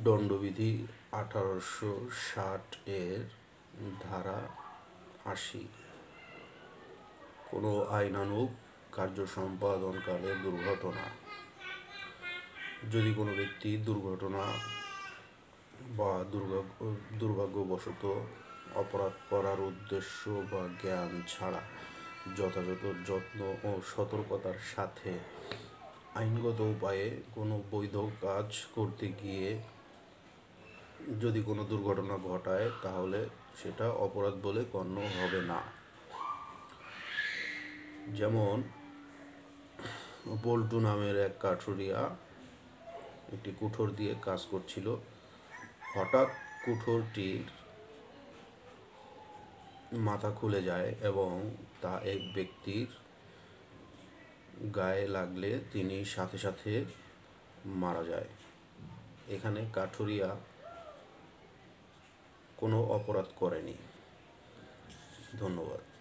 দণ্ডবিধি 1860 এর ধারা 80 কোনো আইনানুগ কার্য সম্পাদনকালে দুর্ঘটনা, যদি কোনো ব্যক্তি দুর্ঘটনা বা দুর্ভাগ্যবশত অপরাধ করার উদ্দেশ্য বা জ্ঞান ছাড়া যথাযথ যত্ন ও সতর্কতার সাথে আইনগত উপায়ে কোনো বৈধ কাজ করতে গিয়ে যদি কোনো দুর্ঘটনা ঘটায়, তাহলে সেটা অপরাধ বলে গণ্য হবে না। যেমন বল্টু নামের এক কাঠুরিয়া একটি কুঠোর দিয়ে কাজ করছিল। হঠাৎ কুঠোরটির মাথা খুলে যায় এবং তা এক ব্যক্তির গায়ে লাগলে তিনি সাথে সাথে মারা যায়। এখানে কাঠুরিয়া কোনো অপরাধ করেনি। ধন্যবাদ।